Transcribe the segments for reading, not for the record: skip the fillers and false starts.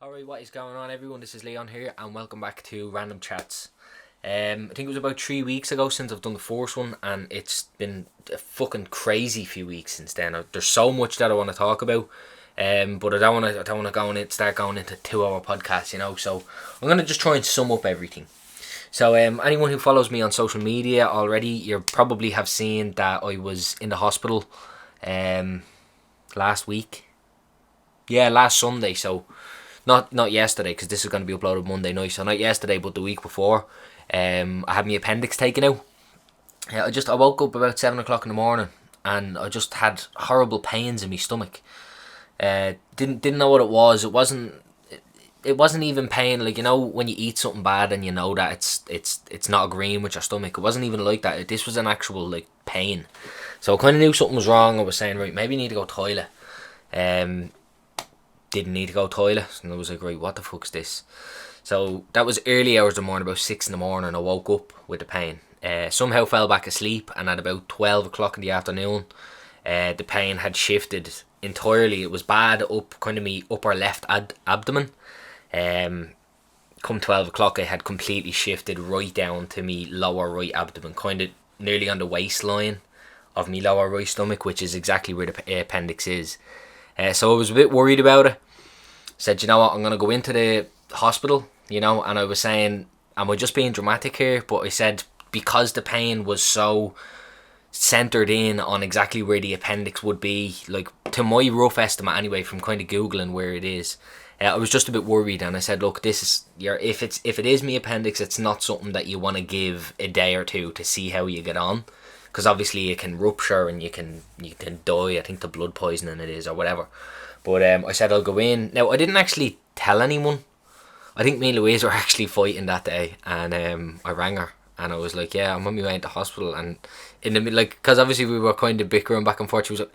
Alright, what is going on everyone? This is Leon here and welcome back to Random Chats. I think it was about 3 weeks ago since I've done the first one, and it's been a fucking crazy few weeks since then. There's so much that I want to talk about, but I don't want to start going into 2 hour podcasts, so I'm going to just try and sum up everything. So anyone who follows me on social media already, you probably have seen that I was in the hospital last week. Yeah, last Sunday, so not yesterday, because this is going to be uploaded Monday night, so not yesterday but the week before. I had my appendix taken out. I woke up about 7 o'clock in the morning and I just had horrible pains in my stomach. Didn't know what it was. It wasn't even pain, like, when you eat something bad and you know that it's not agreeing with your stomach. It wasn't even like that. This was an actual, like, pain. So I kind of knew something was wrong. I was saying, right, maybe you need to go toilet. Didn't need to go toilet, and I was like, right, what the fuck's this? So that was early hours of the morning, about 6 in the morning. I woke up with the pain. Somehow fell back asleep, and at about 12 o'clock in the afternoon, the pain had shifted entirely. It was bad up kind of me upper left abdomen. Come 12 o'clock, I had completely shifted right down to me lower right abdomen, kind of nearly on the waistline of me lower right stomach, which is exactly where the appendix is. So I was a bit worried about it. Said, you know what, I'm going to go into the hospital, and I was saying, am I just being dramatic here? But I said, because the pain was so centered in on exactly where the appendix would be, like, to my rough estimate anyway, from kind of Googling where it is, I was just a bit worried, and I said, look, this is if it is me appendix, it's not something that you want to give a day or two to see how you get on, because obviously it can rupture and you can die. I think the blood poisoning it is, or whatever. But I said I'll go in. Now, I didn't actually tell anyone. I think me and Louise were actually fighting that day, and I rang her and I was like, yeah, I'm on my way into hospital. And in the middle, like, because obviously we were kind of bickering back and forth, she was like,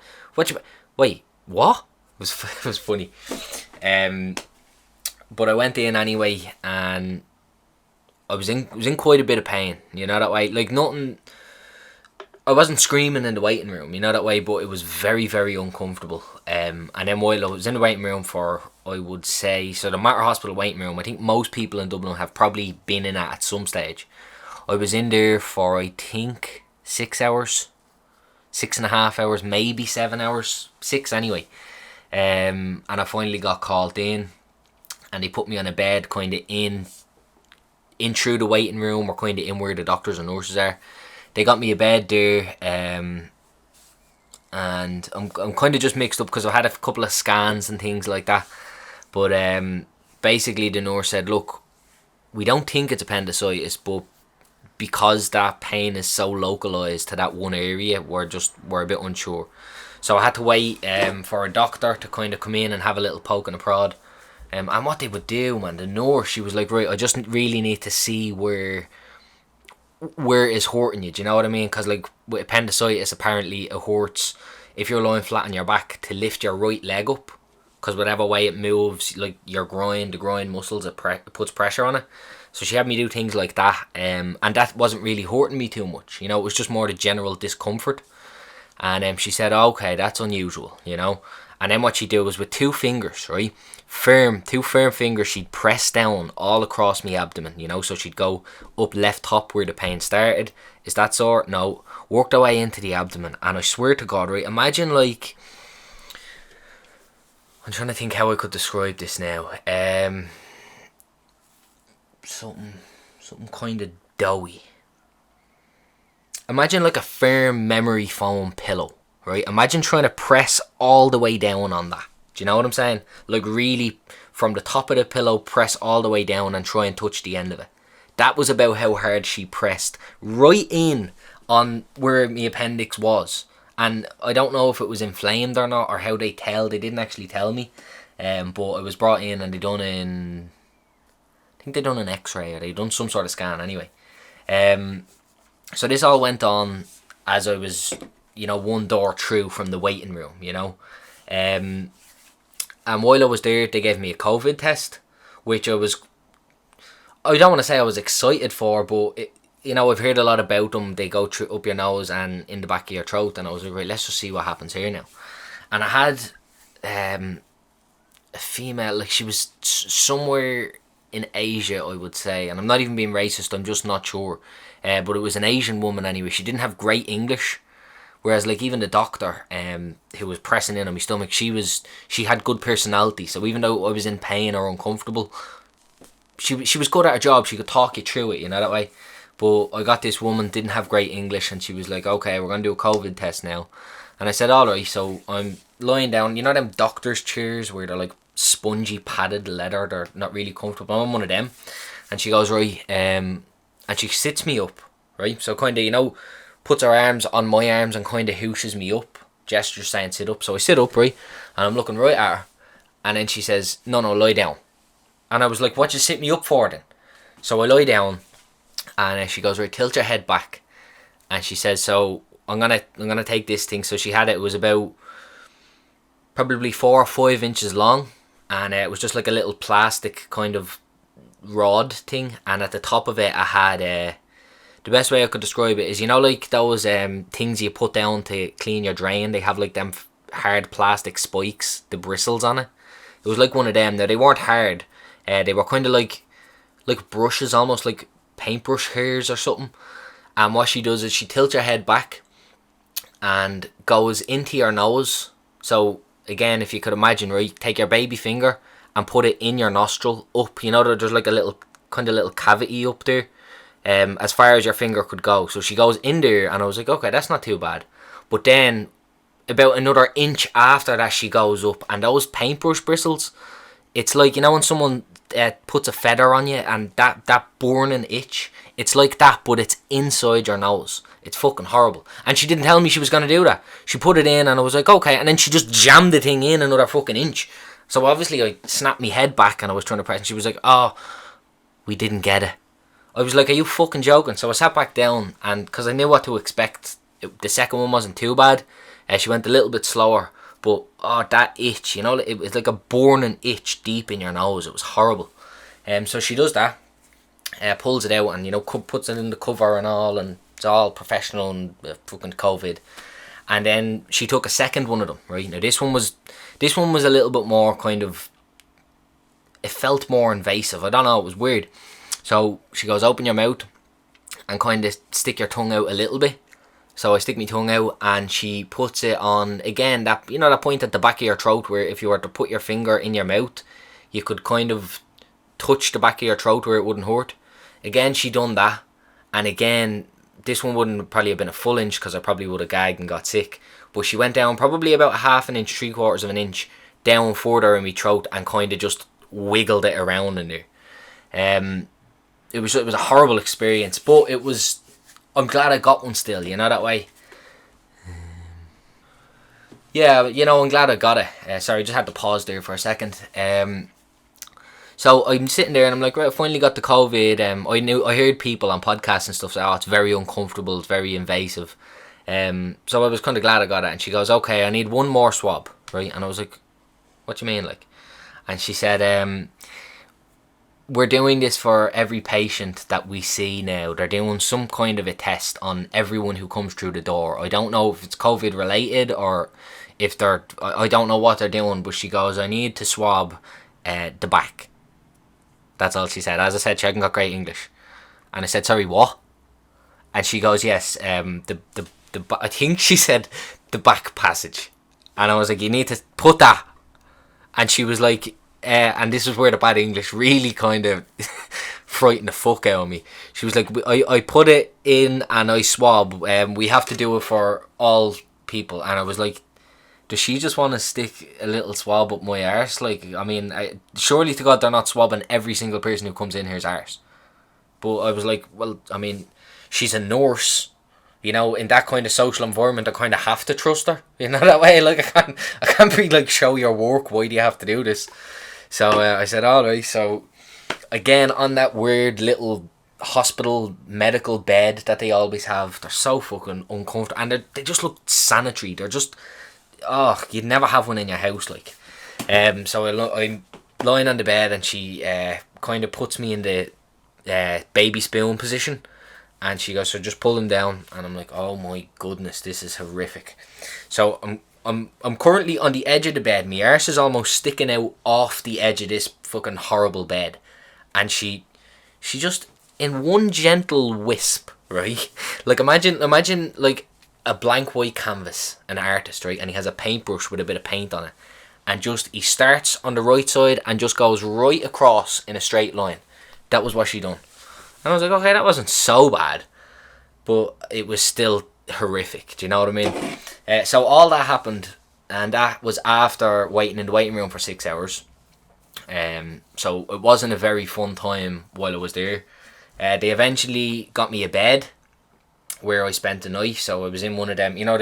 wait, what? It was funny. But I went in anyway, and I was in quite a bit of pain, that way. Like, nothing, I wasn't screaming in the waiting room, that way, but it was very, very uncomfortable. And then while I was in the waiting room for, I would say, so the Mater Hospital waiting room, I think most people in Dublin have probably been in it at some stage. I was in there for, I think, 6 hours, 6.5 hours, maybe 7 hours, 6 anyway. And I finally got called in, and they put me on a bed kind of in through the waiting room, or kind of in where the doctors and nurses are. They got me a bed there, and I'm kind of just mixed up because I had a couple of scans and things like that. But basically the nurse said, look, we don't think it's appendicitis, but because that pain is so localised to that one area, we're a bit unsure. So I had to wait for a doctor to kind of come in and have a little poke and a prod. And what they would do, man, the nurse, she was like, right, I just really need to see where it's hurting you, do you know what I mean? Because, like, with appendicitis, apparently it hurts if you're lying flat on your back to lift your right leg up, because whatever way it moves, like your the groin muscles, it puts pressure on it. So she had me do things like that, and that wasn't really hurting me too much, it was just more the general discomfort. And she said, okay, that's unusual, And then what she'd do was with two fingers, right? Two firm fingers, she'd press down all across my abdomen, So she'd go up left top where the pain started. Is that sore? No. Worked her way into the abdomen. And I swear to God, right? Imagine, like, I'm trying to think how I could describe this now. Something kind of doughy. Imagine like a firm memory foam pillow, right? Imagine trying to press all the way down on that. Do you know what I'm saying? Like, really, from the top of the pillow, press all the way down and try and touch the end of it. That was about how hard she pressed right in on where my appendix was. And I don't know if it was inflamed or not, or how they tell. They didn't actually tell me. But I was brought in and I think they done an x-ray, or they done some sort of scan anyway. So this all went on as I was, one door through from the waiting room, And while I was there, they gave me a COVID test, which I don't want to say I was excited for, but I've heard a lot about them. They go through up your nose and in the back of your throat, and I was like, right, let's just see what happens here now. And I had a female, like she was somewhere in Asia, I would say, and I'm not even being racist. I'm just not sure. But it was an Asian woman anyway. She didn't have great English, whereas like even the doctor, who was pressing in on my stomach, she had good personality. So even though I was in pain or uncomfortable, she was good at her job. She could talk you through it, that way. But I got this woman, didn't have great English, and she was like, "Okay, we're gonna do a COVID test now." And I said, "Alright." So I'm lying down. You know them doctor's chairs where they're like spongy padded leather. They're not really comfortable. I'm on one of them. And she goes, "Right," and she sits me up, right. So kind of puts her arms on my arms and kind of hooshes me up, gestures saying sit up. So I sit up, right, and I'm looking right at her, and then she says, "No, lie down." And I was like, "What you sit me up for then?" So I lie down, and she goes, "Right, tilt your head back." And she says, "So I'm gonna take this thing." So she had it. It was about probably 4 or 5 inches long, and it was just like a little plastic kind of rod thing. And at the top of it, I had the best way I could describe it is, like those things you put down to clean your drain. They have like them hard plastic spikes, the bristles on it. It was like one of them. Now they weren't hard. They were kind of like brushes, almost like paintbrush hairs or something. And what she does is she tilts your head back and goes into your nose. So again, if you could imagine, right, take your baby finger and put it in your nostril up. There's like a little cavity up there, as far as your finger could go. So she goes in there, and I was like, okay, that's not too bad. But then about another inch after that, she goes up, and those paintbrush bristles, it's like, when someone puts a feather on you and that burning itch, it's like that, but it's inside your nose. It's fucking horrible. And she didn't tell me she was going to do that. She put it in, and I was like, okay. And then she just jammed the thing in another fucking inch. So obviously I snapped my head back, and I was trying to press, and she was like, "Oh, we didn't get it." I was like, "Are you fucking joking?" So I sat back down, and because I knew what to expect, the second one wasn't too bad. She went a little bit slower. But, that itch, it was like a burning itch deep in your nose. It was horrible. So she does that, pulls it out, and, puts it in the cover and all, and it's all professional and fucking COVID. And then she took a second one of them, right? Now this one was a little bit more kind of, it felt more invasive. I don't know, it was weird. So she goes, "Open your mouth and kind of stick your tongue out a little bit." So I stick my tongue out, and she puts it on, again, that that point at the back of your throat where if you were to put your finger in your mouth, you could kind of touch the back of your throat where it wouldn't hurt. Again, she done that, and again, this one wouldn't probably have been a full inch because I probably would have gagged and got sick. But she went down probably about a half an inch, 3/4 of an inch down further in my throat, and kind of just wiggled it around in there. It was a horrible experience, but I'm glad I got one still, that way. Yeah, I'm glad I got it. Sorry, just had to pause there for a second. So I'm sitting there, and I'm like, right, I finally got the COVID. I heard people on podcasts and stuff say, "Oh, it's very uncomfortable, it's very invasive." So I was kind of glad I got it. And she goes, "Okay, I need one more swab," right? And I was like, "What do you mean, like?" And she said, "We're doing this for every patient that we see now. They're doing some kind of a test on everyone who comes through the door. I don't know if it's COVID related or if I don't know what they're doing." But she goes, "I need to swab the back." That's all she said. As I said, she hadn't got great English. And I said, "Sorry, what?" And she goes, "Yes, I think she said the back passage." And I was like, "You need to put that." And she was like, and this is where the bad English really kind of frightened the fuck out of me. She was like, I put it in and I swab. We have to do it for all people." And I was like, does she just want to stick a little swab up my arse? Like, I mean, surely to God they're not swabbing every single person who comes in here's arse. But I was like, well, I mean, she's a nurse. In that kind of social environment, I kind of have to trust her. That way. Like, I can't be like, "Show your work. Why do you have to do this?" So I said, "Alright." So again, on that weird little hospital medical bed that they always have, they're so fucking uncomfortable, and they just look sanitary. They're just, you'd never have one in your house, like. So I'm lying on the bed, and she kind of puts me in the baby spoon position, and she goes, "So just pull him down." And I'm like, "Oh my goodness, this is horrific." So I'm currently on the edge of the bed. My arse is almost sticking out off the edge of this fucking horrible bed, and she just in one gentle wisp, right? Like imagine like a blank white canvas, an artist, right? And he has a paintbrush with a bit of paint on it, and just he starts on the right side and just goes right across in a straight line. That was what she done. And I was like, okay, that wasn't so bad, but it was still horrific. Do you know what I mean? So all that happened, and that was after waiting in the waiting room for 6 hours. So it wasn't a very fun time while I was there. They eventually got me a bed where I spent the night. So I was in one of them, you know,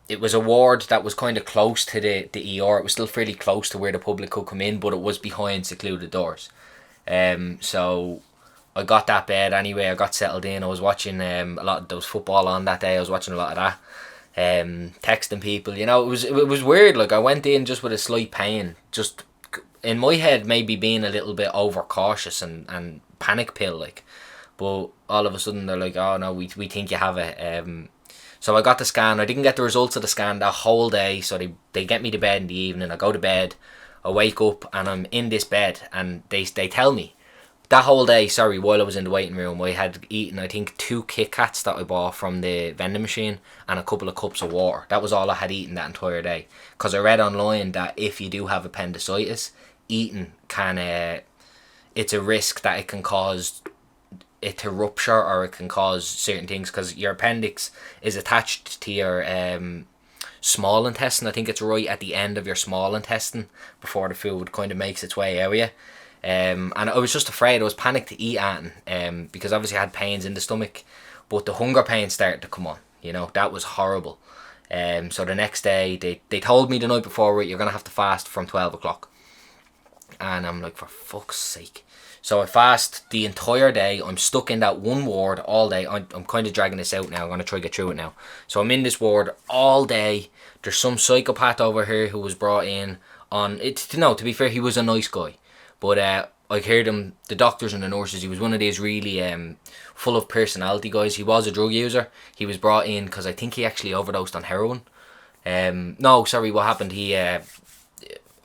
it was a ward that was kind of close to the ER. It was still fairly close to where the public could come in, but it was behind secluded doors. So I got that bed anyway. I got settled in. I was watching a lot. There was football on that day. I was watching a lot of that. Texting people. You know, it was weird. Like I went in just with a slight pain, just in my head, maybe being a little bit overcautious and panic pill like. But all of a sudden they're like, oh no, we think you have it. So I got the scan. I didn't get the results of the scan that whole day. So they get me to bed in the evening. I go to bed. I wake up and I'm in this bed, and they tell me that whole day, while I was in the waiting room, I had eaten, I think, 2 Kit Kats that I bought from the vending machine and a couple of cups of water. That was all I had eaten that entire day. Because I read online that if you do have appendicitis, eating it's a risk that it can cause it to rupture, or it can cause certain things, because your appendix is attached to your small intestine. I think it's right at the end of your small intestine before the food kind of makes its way out of you. And I was just afraid. I was panicked to eat at, because obviously I had pains in the stomach, but the hunger pains started to come on. You know, that was horrible. So the next day, they told me the night before, right, you're going to have to fast from 12 o'clock. And I'm like, for fuck's sake. So I fast the entire day. I'm stuck in that one ward all day. I'm kind of dragging this out now. I'm going to try to get through it now. So I'm in this ward all day. There's some psychopath over here who was brought in on it. To be fair, he was a nice guy. But I heard him, the doctors and the nurses, he was one of these really full of personality guys. He was a drug user. He was brought in because I think he actually overdosed on heroin. What happened?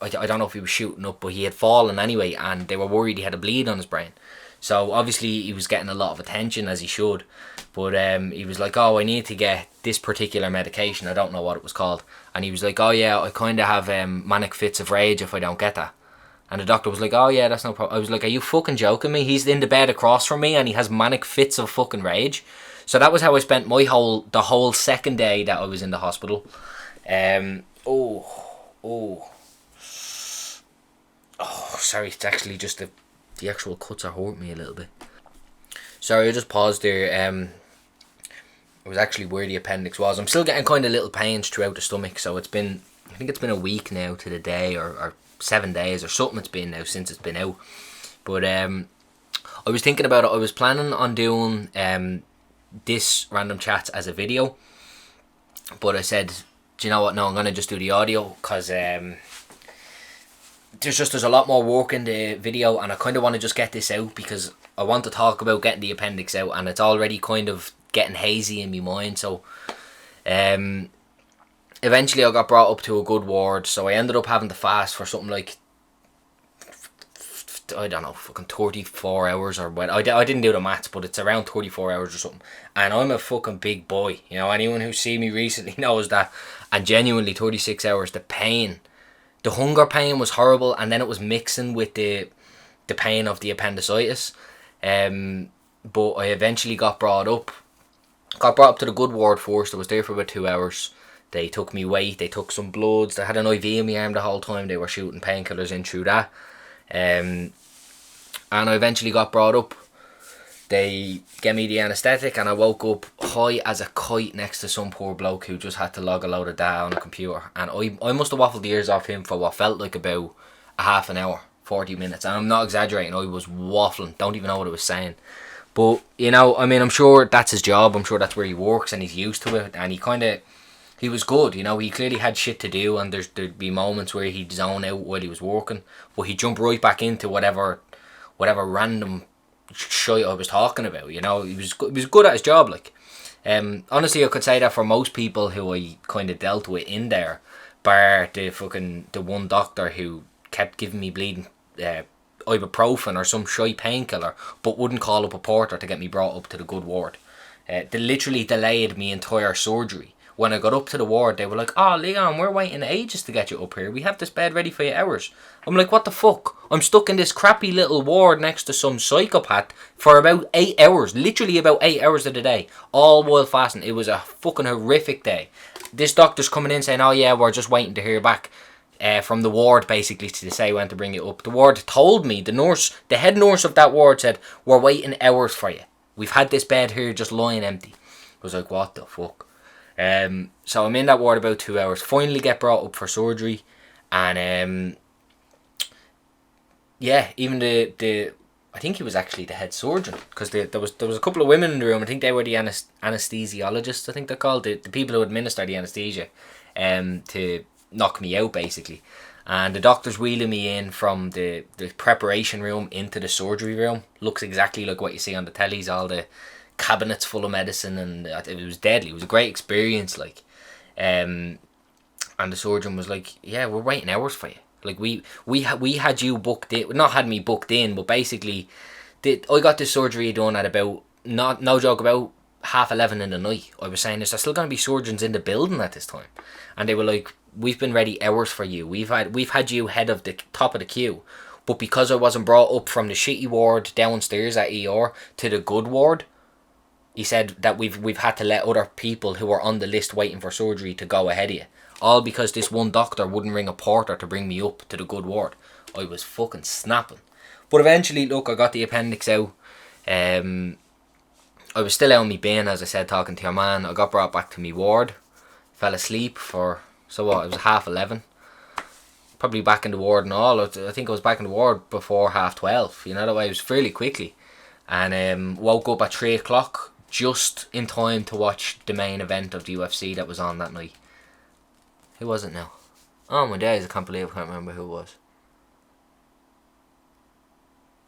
I don't know if he was shooting up, but he had fallen anyway, and they were worried he had a bleed on his brain. So obviously he was getting a lot of attention, as he should. But he was like, oh, I need to get this particular medication. I don't know what it was called. And he was like, oh yeah, I kind of have manic fits of rage if I don't get that. And the doctor was like, oh yeah, that's no problem. I was like, are you fucking joking me? He's in the bed across from me and he has manic fits of fucking rage. So that was how I spent the whole second day that I was in the hospital. Sorry, it's actually just the actual cuts are hurting me a little bit. Sorry, I just paused there. It was actually where the appendix was. I'm still getting kind of little pains throughout the stomach, so I think it's been a week now to the day, or 7 days or something it's been now since it's been out. But I was thinking about it. I was planning on doing this Random Chats as a video, but I said, do you know what, no, I'm going to just do the audio, because there's a lot more work in the video, and I kind of want to just get this out because I want to talk about getting the appendix out, and it's already kind of getting hazy in my mind. So eventually I got brought up to a good ward, so I ended up having to fast for something like, I don't know, fucking 34 hours or what. I didn't do the maths, but it's around 34 hours or something. And I'm a fucking big boy. You know, anyone who's seen me recently knows that. And genuinely, 36 hours, the hunger pain was horrible, and then it was mixing with the pain of the appendicitis. But I eventually got brought up to the good ward first. I was there for about 2 hours. They took me weight, they took some bloods, they had an IV in my arm the whole time. They were shooting painkillers in through that. And I eventually got brought up. They gave me the anaesthetic, and I woke up high as a kite next to some poor bloke who just had to log a load of data on a computer. And I must have waffled the ears off him for what felt like about a half an hour, 40 minutes. And I'm not exaggerating, I was waffling, don't even know what I was saying. But, you know, I mean, I'm sure that's his job, I'm sure that's where he works and he's used to it. And he was good, you know, he clearly had shit to do, and there'd be moments where he'd zone out while he was working, but he'd jump right back into whatever random shit I was talking about, you know. He was good at his job, like. Honestly, I could say that for most people who I kind of dealt with in there, bar the one doctor who kept giving me bleeding ibuprofen or some shy painkiller, but wouldn't call up a porter to get me brought up to the good ward. They literally delayed me entire surgery. When I got up to the ward, they were like, "Oh, Leon, we're waiting ages to get you up here. We have this bed ready for you hours." I'm like, "What the fuck? I'm stuck in this crappy little ward next to some psychopath for about 8 hours. Literally about 8 hours of the day. All while fasting. It was a fucking horrific day." This doctor's coming in saying, "Oh yeah, we're just waiting to hear back from the ward basically to say when to bring you up." The ward told me, the head nurse of that ward said, "We're waiting hours for you. We've had this bed here just lying empty." I was like, "What the fuck?" So I'm in that ward about 2 hours. Finally get brought up for surgery, and yeah, even the I think he was actually the head surgeon, because there was a couple of women in the room. I think they were the anesthesiologists. I think they're called the people who administer the anesthesia, to knock me out basically. And the doctor's wheeling me in from the preparation room into the surgery room. Looks exactly like what you see on the tellies, all the cabinets full of medicine, and it was deadly. It was a great experience, like. And the surgeon was like, "Yeah, we're waiting hours for you. Like we had you booked in, not had me booked in, but basically, I got this surgery done at about, not no joke, about 11:30 in the night." I was saying, "Is there still going to be surgeons in the building at this time?" And they were like, "We've been ready hours for you. We've had you head of the top of the queue, but because I wasn't brought up from the shitty ward downstairs at ER to the good ward," he said, "that we've had to let other people who were on the list waiting for surgery to go ahead of you. All because this one doctor wouldn't ring a porter to bring me up to the good ward." I was fucking snapping. But eventually, look, I got the appendix out. I was still out on my bin, as I said, talking to your man. I got brought back to my ward. Fell asleep for, so what, it was 11:30. Probably back in the ward and all. I think I was back in the ward before 12:30. You know, that way it was fairly quickly. And woke up at 3 o'clock, just in time to watch the main event of the UFC that was on that night. Who was it now? Oh my days, I can't believe I can't remember who it was.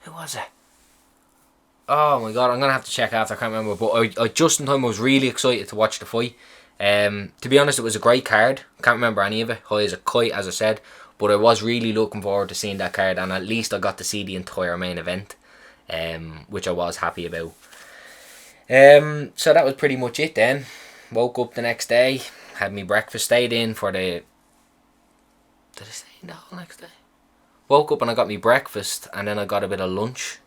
Who was it? Oh my god, I'm going to have to check after, I can't remember. But I just in time, I was really excited to watch the fight. To be honest, it was a great card. Can't remember any of it. High as a kite, as I said. But I was really looking forward to seeing that card, and at least I got to see the entire main event, which I was happy about. So that was pretty much it then. Woke up the next day, had me breakfast, stayed in for the... Did I stay in the whole next day? Woke up and I got me breakfast, and then I got a bit of lunch.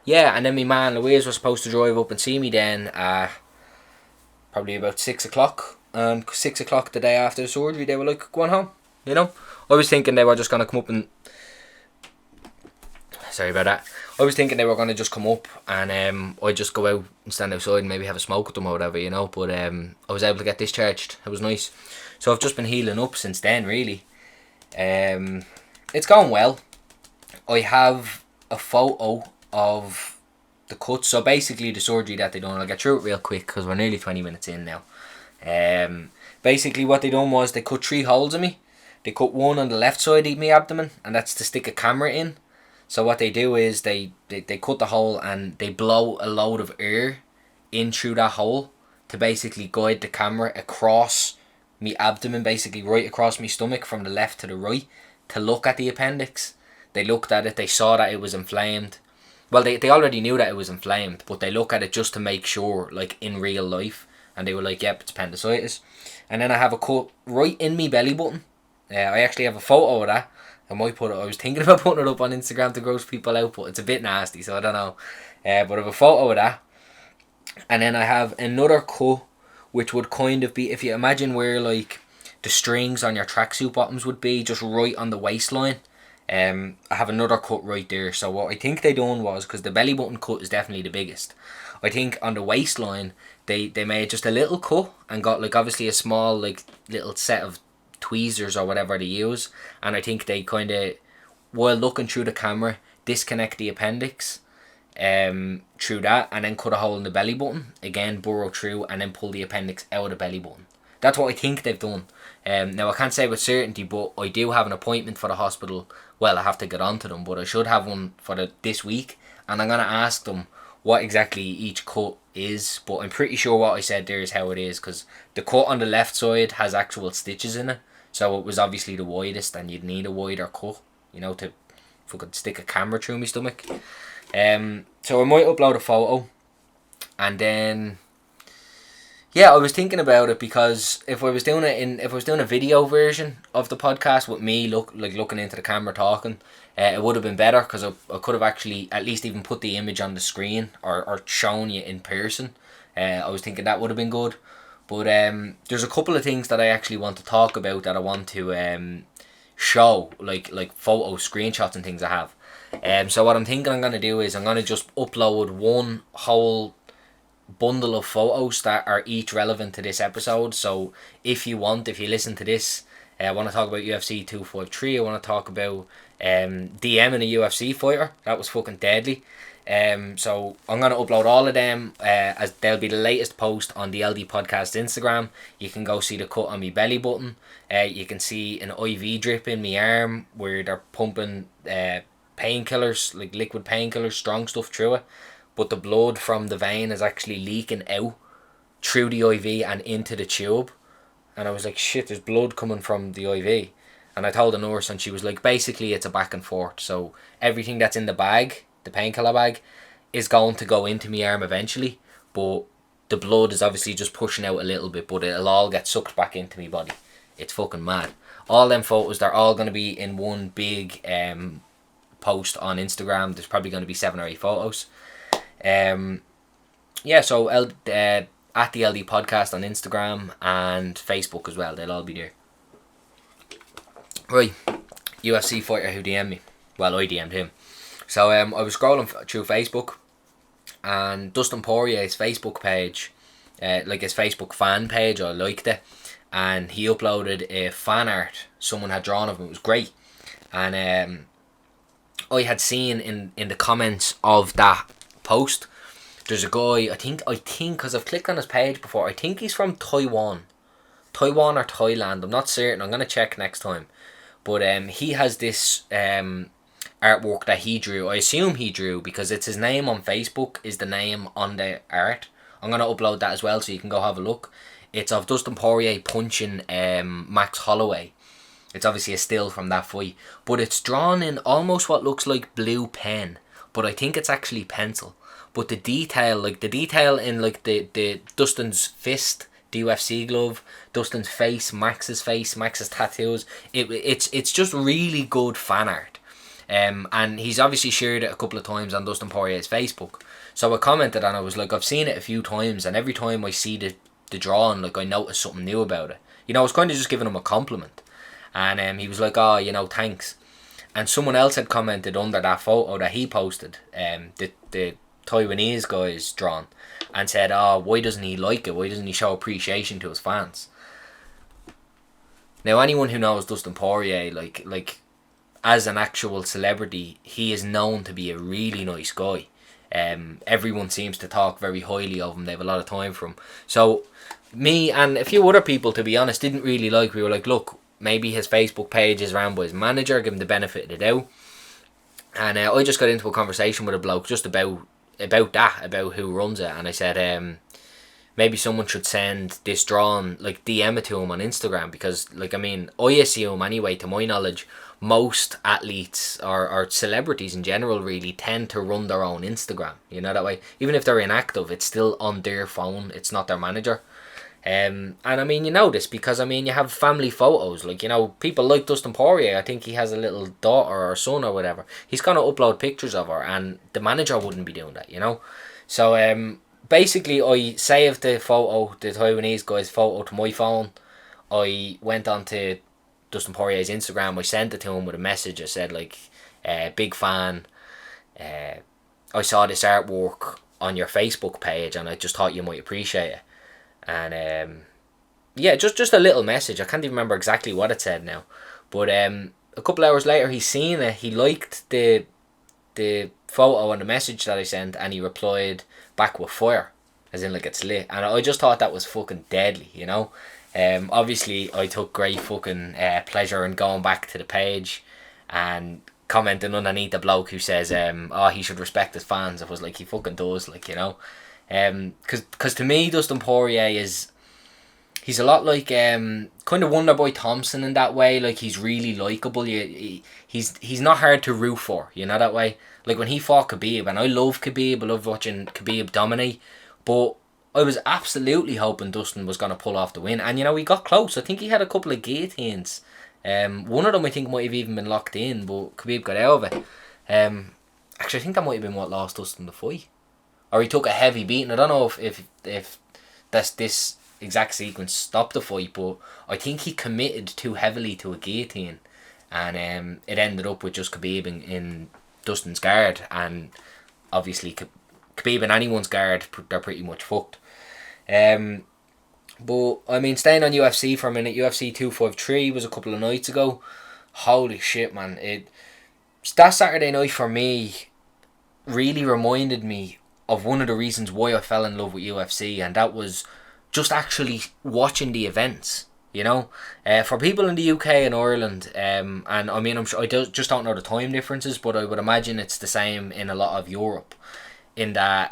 Yeah, and then my man Louise was supposed to drive up and see me then probably about 6 o'clock. 6 o'clock the day after the surgery, they were like, "Go on home," you know. I was thinking they were just going to come up and... Sorry about that. I was thinking they were going to just come up and I'd just go out and stand outside and maybe have a smoke with them or whatever, you know. But I was able to get discharged. It was nice. So I've just been healing up since then, really. It's gone well. I have a photo of the cuts. So basically the surgery that they done, I'll get through it real quick because we're nearly 20 minutes in now. Basically what they done was they cut 3 holes in me. They cut one on the left side of my abdomen, and that's to stick a camera in. So what they do is they cut the hole and they blow a load of air in through that hole to basically guide the camera across me abdomen, basically right across my stomach from the left to the right, to look at the appendix. They looked at it, they saw that it was inflamed. Well, they already knew that it was inflamed, but they look at it just to make sure, like in real life, and they were like, "Yep, it's appendicitis." And then I have a cut right in me belly button. I actually have a photo of that. I might put it. I was thinking about putting it up on Instagram to gross people out, but it's a bit nasty, so I don't know. But I have a photo of that, and then I have another cut, which would kind of be, if you imagine where like the strings on your tracksuit bottoms would be, just right on the waistline. I have another cut right there. So what I think they done was, because the belly button cut is definitely the biggest, I think on the waistline they made just a little cut and got like obviously a small like little set of tweezers or whatever they use, and I think they kind of, while looking through the camera, disconnect the appendix through that, and then cut a hole in the belly button, again burrow through, and then pull the appendix out of the belly button. That's what I think they've done. Now I can't say with certainty, but I do have an appointment for the hospital. Well, I have to get on to them, but I should have one for this week, and I'm going to ask them what exactly each cut is, but I'm pretty sure what I said there is how it is, because the cut on the left side has actual stitches in it, so it was obviously the widest, and you'd need a wider cut, you know, to fucking stick a camera through my stomach. So I might upload a photo, and then yeah, I was thinking about it, because if I was doing a video version of the podcast with me looking into the camera talking, it would have been better, because I could have actually at least even put the image on the screen, or shown you in person. I was thinking that would have been good, but there's a couple of things that I actually want to talk about, that I want to show, like photo screenshots and things I have. So what I'm thinking I'm gonna do is I'm gonna just upload one whole bundle of photos that are each relevant to this episode. So if you listen to this, I want to talk about UFC 253. I want to talk about DMing a UFC fighter. That was fucking deadly. So I'm going to upload all of them, as they'll be the latest post on the LD Podcast Instagram. You can go see the cut on my belly button. You can see an IV drip in my arm where they're pumping painkillers, like liquid painkillers, strong stuff through it. But the blood from the vein is actually leaking out through the IV and into the tube. And I was like, shit, there's blood coming from the IV. And I told the nurse, and she was like, basically it's a back and forth. So everything that's in the bag, the painkiller bag, is going to go into my arm eventually. But the blood is obviously just pushing out a little bit, but it'll all get sucked back into my body. It's fucking mad. All them photos, they're all going to be in one big post on Instagram. There's probably going to be 7 or 8 photos. So at the LD Podcast on Instagram and Facebook as well. They'll all be there. Right, UFC fighter who DM'd me. Well, I DM'd him. So I was scrolling through Facebook, and Dustin Poirier's Facebook page, like his Facebook fan page, I liked it, and he uploaded a fan art someone had drawn of him. It was great, and I had seen in the comments of that post, there's a guy, I think because I've clicked on his page before, I think he's from Taiwan or Thailand, I'm not certain, I'm going to check next time, but he has this artwork that he drew. I assume he drew, because it's his name on Facebook is the name on the art. I'm going to upload that as well, so you can go have a look. It's of Dustin Poirier punching Max Holloway. It's obviously a still from that fight, but it's drawn in almost what looks like blue pen, but I think it's actually pencil. But the detail in like the Dustin's fist, the UFC glove, Dustin's face, Max's tattoos, it's just really good fan art. And he's obviously shared it a couple of times on Dustin Poirier's Facebook. So I commented, and I was like, I've seen it a few times, and every time I see the drawing, like, I notice something new about it. You know, I was kind of just giving him a compliment. And he was like, oh, you know, thanks. And someone else had commented under that photo that he posted, the Taiwanese guy's drawn, and said, oh, why doesn't he like it? Why doesn't he show appreciation to his fans? Now, anyone who knows Dustin Poirier, like as an actual celebrity, he is known to be a really nice guy. Everyone seems to talk very highly of him. They have a lot of time for him. So me and a few other people, to be honest, didn't really like. We were like, look, maybe his Facebook page is ran by his manager, give him the benefit of the doubt. And I just got into a conversation with a bloke just about who runs it, and I said, maybe someone should send this drawing, like, DM it to him on Instagram, because, like, I mean, I assume anyway, to my knowledge, most athletes or celebrities in general really tend to run their own Instagram, you know, that way. Even if they're inactive, it's still on their phone, it's not their manager. And I mean, you know this because, I mean, you have family photos, like, you know, people like Dustin Poirier, I think he has a little daughter or son or whatever, he's going to upload pictures of her, and the manager wouldn't be doing that, you know. So basically, I saved the Taiwanese guy's photo to my phone. I went on to Dustin Poirier's Instagram, I sent it to him with a message. I said, like, big fan, I saw this artwork on your Facebook page and I just thought you might appreciate it. And yeah, just a little message. I can't even remember exactly what it said now, but a couple hours later he seen it, he liked the photo and the message that I sent, and he replied back with fire, as in, like, it's lit. And I just thought that was fucking deadly, you know. Obviously I took great fucking pleasure in going back to the page and commenting underneath the bloke who says he should respect his fans. I was like, he fucking does, like, you know. Because to me, Dustin Poirier he's a lot like kind of Wonderboy Thompson in that way. Like, he's really likable. He's not hard to root for, you know, that way. Like when he fought Khabib, and I love Khabib, I love watching Khabib dominate, but I was absolutely hoping Dustin was going to pull off the win. And, you know, he got close. I think he had a couple of guillotines. One of them I think might have even been locked in, but Khabib got out of it. Actually, I think that might have been what lost Dustin the fight. Or he took a heavy beating. I don't know if this exact sequence stopped the fight, but I think he committed too heavily to a guillotine. And it ended up with just Khabib in Dustin's guard. And obviously, Khabib in anyone's guard, they're pretty much fucked. But, I mean, staying on UFC for a minute, UFC 253 was a couple of nights ago. Holy shit, man. That Saturday night for me really reminded me of one of the reasons why I fell in love with UFC, and that was just actually watching the events, you know. For people in the UK and Ireland, and I mean, I'm sure I just don't know the time differences, but I would imagine it's the same in a lot of Europe. In that,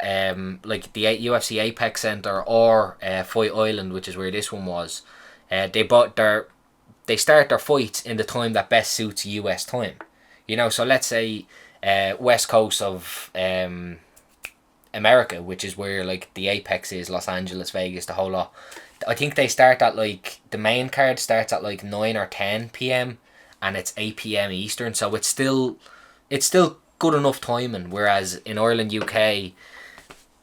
like the UFC Apex Center or Fight Island, which is where this one was, they start their fights in the time that best suits US time. You know, so let's say west coast of America, which is where like the Apex is, Los Angeles, Vegas, the whole lot. I think they start at like, the main card starts at like 9 or 10 p.m. and it's 8 p.m. Eastern, so it's still good enough timing. Whereas in Ireland, UK,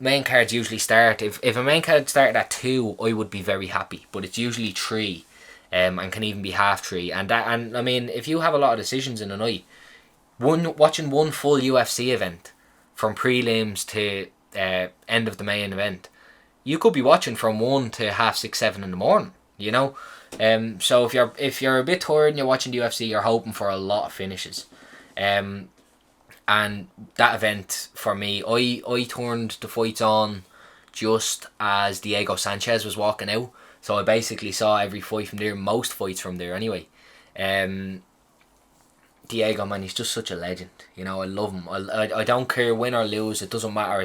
main cards usually start, if a main card started at 2, I would be very happy, but it's usually 3, and can even be half 3. And I mean, if you have a lot of decisions in a night, watching one full UFC event from prelims to end of the main event, you could be watching from 1 to 6:30, 7 in the morning, you know. So if you're a bit tired and you're watching the UFC, you're hoping for a lot of finishes. And that event for me, I turned the fights on just as Diego Sanchez was walking out, so I basically saw every fight from there, most fights from there anyway. Diego, man, he's just such a legend. You know, I love him. I don't care win or lose. It doesn't matter.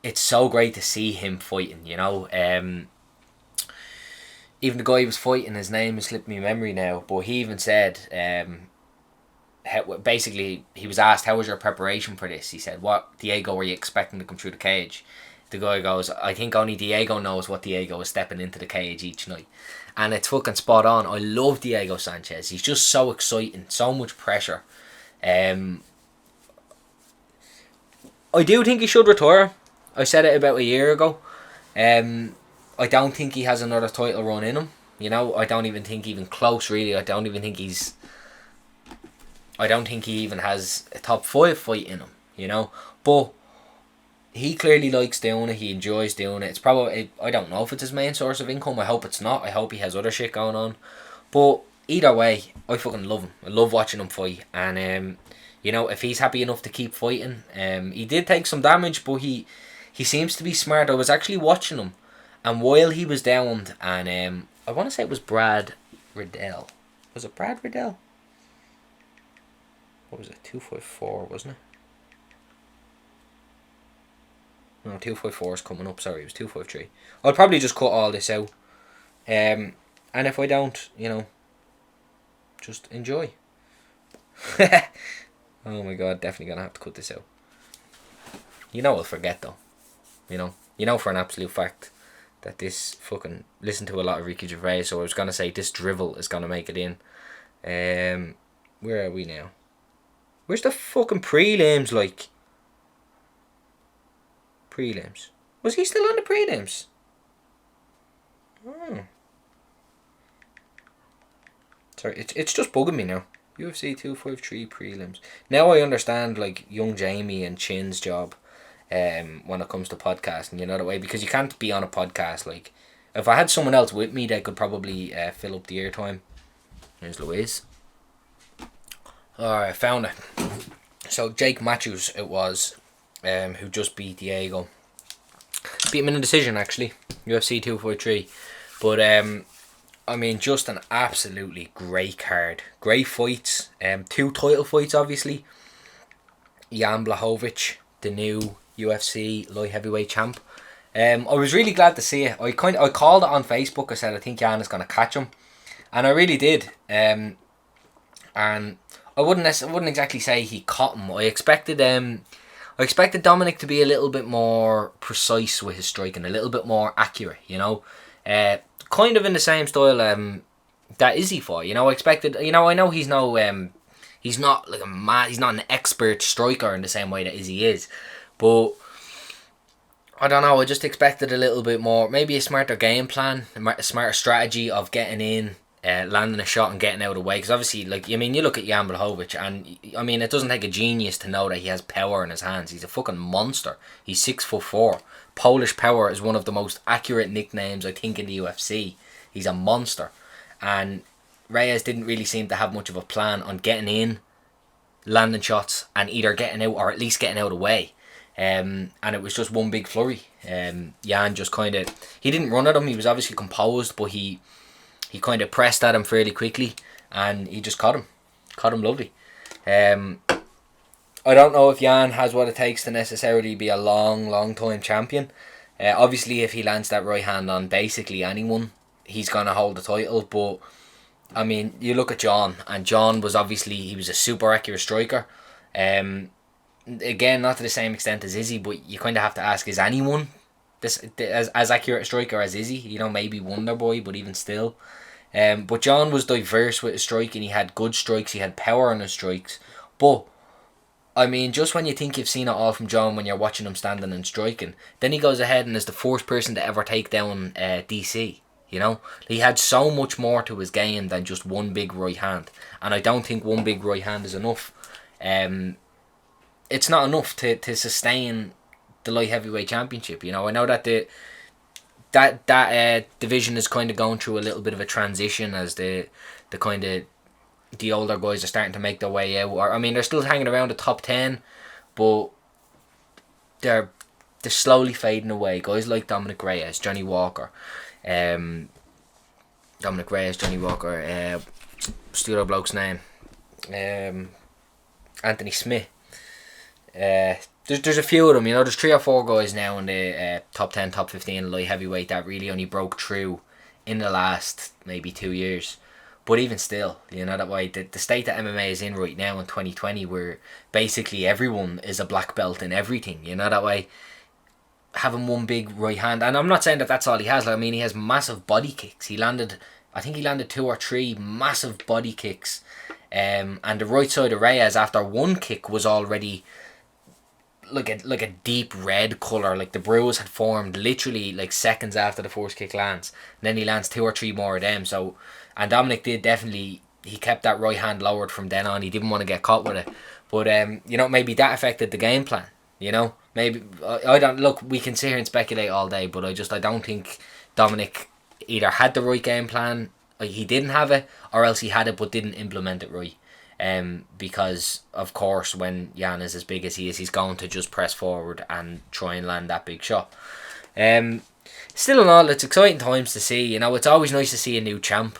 It's so great to see him fighting, you know. Even the guy he was fighting, his name has slipped my memory now, but he even said, basically, he was asked, how was your preparation for this? He said, what Diego were you expecting to come through the cage? The guy goes, I think only Diego knows what Diego is stepping into the cage each night. And it's fucking spot on. I love Diego Sanchez. He's just so exciting, so much pressure. I do think he should retire. I said it about a year ago. I don't think he has another title run in him. You know, I don't even think even close, really. I don't think he even has a top 5 fight in him, you know. But he clearly likes doing it. He enjoys doing it. It's probably, I don't know if it's his main source of income. I hope it's not. I hope he has other shit going on. But either way, I fucking love him. I love watching him fight. And, you know, if he's happy enough to keep fighting, he did take some damage, but he seems to be smart. I was actually watching him, and while he was downed, and I want to say it was Brad Riddell. Was it Brad Riddell? What was it? 254, wasn't it? No, 254 is coming up. Sorry, it was 253. I'll probably just cut all this out. And if I don't, you know, just enjoy. Oh my god, definitely gonna have to cut this out. You know I'll forget though. You know for an absolute fact that this fucking, listen to a lot of Ricky Gervais, so I was gonna say this drivel is gonna make it in. Where are we now? Where's the fucking prelims, like? Prelims. Was he still on the prelims? Oh. Sorry, it's just bugging me now. UFC 253 prelims. Now I understand, like, young Jamie and Chin's job when it comes to podcasting, you know, that way, because you can't be on a podcast, like, if I had someone else with me, they could probably fill up the airtime. There's Louise. Alright, found it. So Jake Matthews it was, who just beat Diego. Beat him in a decision, actually. UFC 253. But I mean, just an absolutely great card. Great fights. 2 title fights, obviously. Jan Blachowicz, the new UFC light heavyweight champ. I was really glad to see it. I called it on Facebook. I said I think Jan is going to catch him, and I really did. And I wouldn't exactly say he caught him. I expected Dominic to be a little bit more precise with his striking, a little bit more accurate. Kind of in the same style that Izzy fought. I expected. I know he's no he's not like a man. He's not an expert striker in the same way that Izzy is, but I don't know. I just expected a little bit more, maybe a smarter game plan, a smarter strategy of getting in, landing a shot and getting out of the way. Because obviously, you look at Jan Blachowicz, and it doesn't take a genius to know that he has power in his hands. He's a fucking monster. He's 6'4". Polish Power is one of the most accurate nicknames I think in the UFC. He's a monster, and Reyes didn't really seem to have much of a plan on getting in, landing shots, and either getting out or at least getting out of the way. And it was just one big flurry. Jan just he didn't run at him. He was obviously composed, but he kind of pressed at him fairly quickly, and he just caught him lovely. I don't know if Jan has what it takes to necessarily be a long time champion. Obviously, if he lands that right hand on basically anyone, he's gonna hold the title. But you look at John, and John was he was a super accurate striker. Again, not to the same extent as Izzy, but you kind of have to ask: is anyone as accurate a striker as Izzy? Maybe Wonder Boy, but even still. But John was diverse with his striking. He had good strikes. He had power on his strikes. But just when you think you've seen it all from John, when you're watching him standing and striking, then he goes ahead and is the first person to ever take down DC. He had so much more to his game than just one big right hand, and I don't think one big right hand is enough. It's not enough to sustain the light heavyweight championship. I know that that division is kind of going through a little bit of a transition as the older guys are starting to make their way out. They're still hanging around the top 10, but they're slowly fading away. Guys like Dominic Reyes, Johnny Walker, Studio bloke's name, Anthony Smith. There's a few of them, there's 3 or 4 guys now in the top 10, top 15 light heavyweight that really only broke through in the last maybe 2 years. But even still, that way, the state that MMA is in right now in 2020, where basically everyone is a black belt in everything, that way, having one big right hand, and I'm not saying that that's all he has. He has massive body kicks. I think he landed 2 or 3 massive body kicks, and the right side of Reyes after one kick was already like a deep red colour, like the bruise had formed literally like seconds after the first kick lands, and then he lands 2 or 3 more of them. So, and Dominic did definitely, he kept that right hand lowered from then on. He didn't want to get caught with it, but maybe that affected the game plan. Maybe I don't look. We can sit here and speculate all day, but I don't think Dominic either had the right game plan, he didn't have it, or else he had it but didn't implement it right. Because of course when Jan is as big as he is, he's going to just press forward and try and land that big shot. Still in all, it's exciting times to see. It's always nice to see a new champ.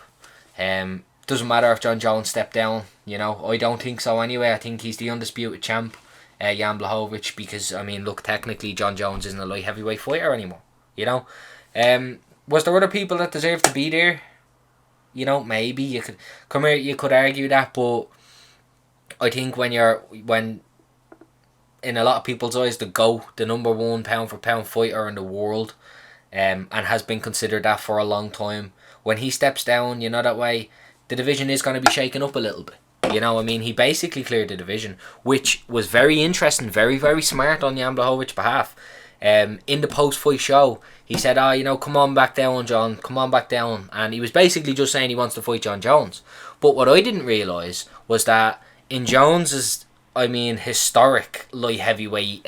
Doesn't matter if John Jones stepped down. I don't think so anyway. I think he's the undisputed champ, Jan Blachowicz, because look, technically John Jones isn't a light heavyweight fighter anymore. Was there other people that deserved to be there? Maybe you could argue that, but I think when in a lot of people's eyes, the number 1 pound for pound fighter in the world, and has been considered that for a long time, when he steps down, that way, the division is going to be shaken up a little bit. He basically cleared the division, which was very interesting, very, very smart on Jan Blachowicz behalf. In the post-fight show, he said, come on back down, John, come on back down. And he was basically just saying he wants to fight John Jones. But what I didn't realise was that in Jones's, historic light heavyweight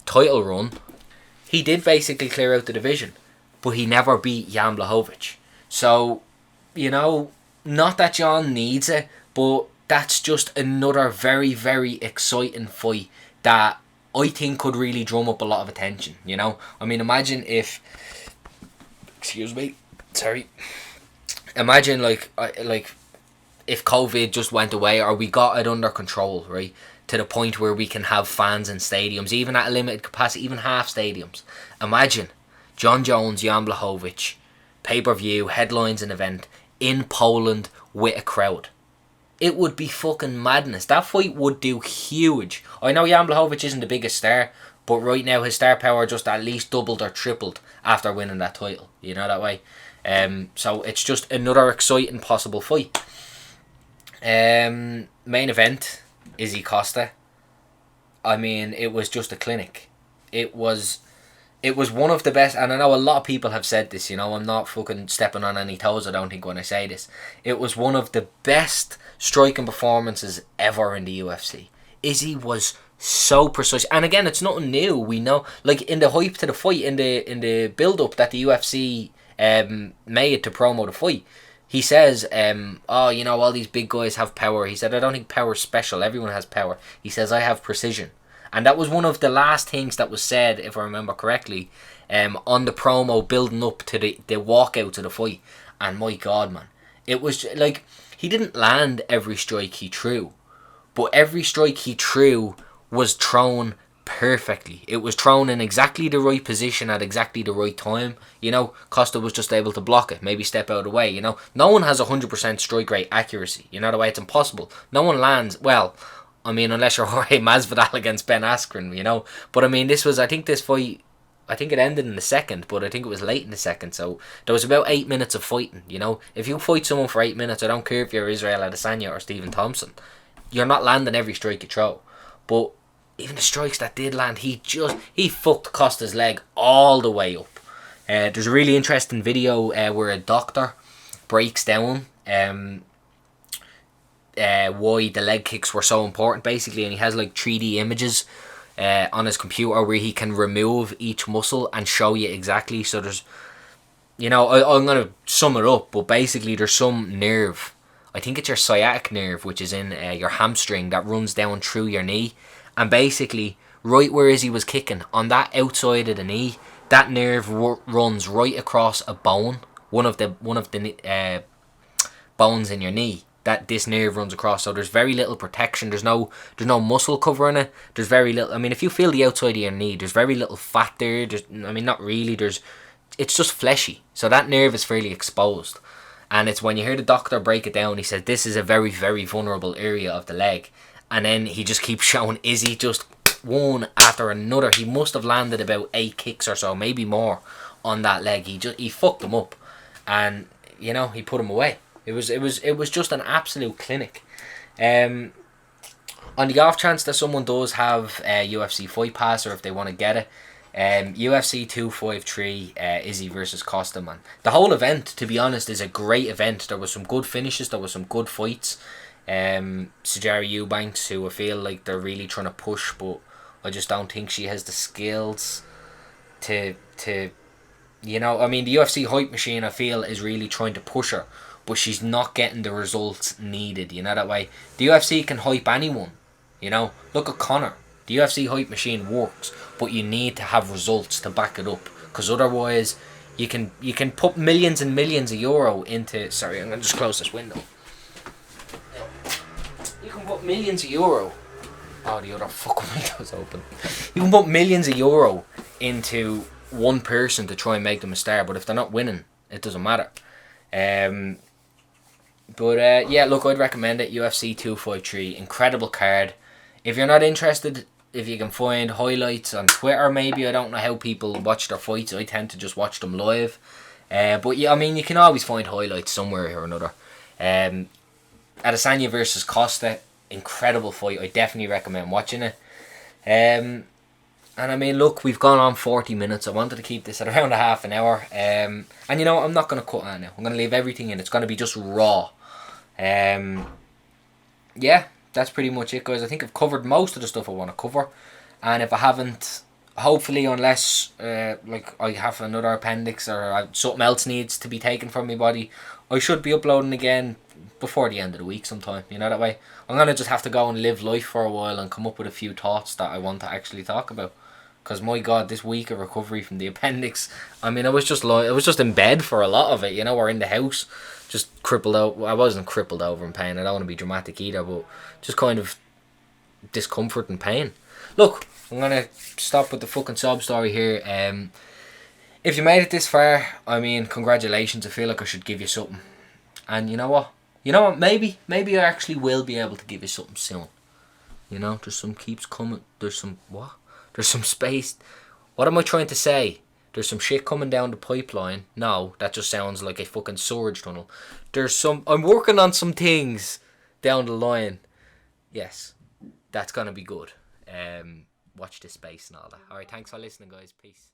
title run, he did basically clear out the division, but he never beat Jan Blachowicz. So, not that John needs it, but that's just another very, very exciting fight that I think could really drum up a lot of attention. Imagine if, imagine like if COVID just went away, or we got it under control, right, to the point where we can have fans in stadiums, even at a limited capacity, even half stadiums. Imagine John Jones, Jan Blachowicz, pay-per-view, headlines an event in Poland with a crowd. It would be fucking madness. That fight would do huge. I know Jan Blachowicz isn't the biggest star, but right now his star power just at least doubled or tripled after winning that title. You know that way? So it's just another exciting possible fight. Main event, Izzy Costa. I mean, it was just a clinic. It was one of the best, and I know a lot of people have said this, you know, I'm not fucking stepping on any toes, I don't think, when I say this. It was one of the best striking performances ever in the UFC. Izzy was so precise, and again, it's nothing new. We know, like, in the hype to the fight, in the build-up that the UFC made to promo the fight, he says, oh, you know, all these big guys have power. He said, I don't think power's special, everyone has power. He says, I have precision. And that was one of the last things that was said, if I remember correctly, on the promo building up to the walkout to the fight. And my God, man, it was like, he didn't land every strike he threw, but every strike he threw was thrown perfectly. It was thrown in exactly the right position at exactly the right time. You know, Costa was just able to block it, maybe step out of the way. You know, no one has 100% strike rate accuracy. You know the way, it's impossible. No one lands, well, I mean, unless you're Jorge Masvidal against Ben Askren, you know. But I mean, this fight, I think it ended in the second, but I think it was late in the second. So there was about 8 minutes of fighting, you know. If you fight someone for 8 minutes, I don't care if you're Israel Adesanya or Stephen Thompson, you're not landing every strike you throw. But even the strikes that did land, he fucked Costa's leg all the way up. There's a really interesting video where a doctor breaks down why the leg kicks were so important, basically, and he has like 3D images on his computer where he can remove each muscle and show you exactly. So there's, you know, I'm going to sum it up, but basically there's some nerve, I think it's your sciatic nerve, which is in your hamstring, that runs down through your knee, and basically right where Izzy was kicking, on that outside of the knee, that nerve runs right across a bone, one of the bones in your knee, that this nerve runs across. So there's very little protection. There's no muscle covering it. There's very little. I mean, if you feel the outside of your knee, there's very little fat there. I mean, not really. It's just fleshy. So that nerve is fairly exposed. And it's when you hear the doctor break it down, he says this is a very, very vulnerable area of the leg. And then he just keeps showing Izzy just one after another. He must have landed about 8 kicks or so, maybe more, on that leg. He fucked him up, and you know, he put him away. It was just an absolute clinic. On the off chance that someone does have a UFC Fight Pass, or if they want to get it, UFC 253 Izzy versus Costa, man. The whole event, to be honest, is a great event. There was some good finishes, there was some good fights. Sijara Eubanks, who I feel like they're really trying to push, but I just don't think she has the skills to you know, I mean, the UFC hype machine, I feel, is really trying to push her, but she's not getting the results needed, you know that way. The UFC can hype anyone, you know. Look at Conor. The UFC hype machine works, but you need to have results to back it up, because otherwise you can put millions and millions of euro into... Sorry, I'm going to just close this window. You can put millions of euro... Oh, the other fucking window's open. You can put millions of euro into one person to try and make them a star, but if they're not winning, it doesn't matter. Yeah, look, I'd recommend it. UFC 253, incredible card. If you're not interested, if you can find highlights on Twitter, maybe, I don't know how people watch their fights. I tend to just watch them live. But yeah, I mean, you can always find highlights somewhere or another. Adesanya versus Costa, incredible fight. I definitely recommend watching it. And I mean, look, we've gone on 40 minutes. I wanted to keep this at around a half an hour. And you know, I'm not going to cut that now. I'm going to leave everything in. It's going to be just raw. Yeah, that's pretty much it, guys. I think I've covered most of the stuff I want to cover. And if I haven't, hopefully, unless like I have another appendix or something else needs to be taken from my body, I should be uploading again before the end of the week sometime, you know that way. I'm going to just have to go and live life for a while and come up with a few thoughts that I want to actually talk about. Because my God, this week of recovery from the appendix, I mean, I was just in bed for a lot of it, you know, or in the house, just crippled out. I wasn't crippled over in pain, I don't want to be dramatic either, but just kind of discomfort and pain. Look, I'm going to stop with the fucking sob story here. If you made it this far, I mean, congratulations. I feel like I should give you something. And you know what? Maybe I actually will be able to give you something soon. There's some keeps coming. There's some what? There's some space. What am I trying to say? There's some shit coming down the pipeline. No, that just sounds like a fucking storage tunnel. I'm working on some things down the line. Yes, that's gonna be good. Watch this space and all that. Alright, thanks for listening, guys. Peace.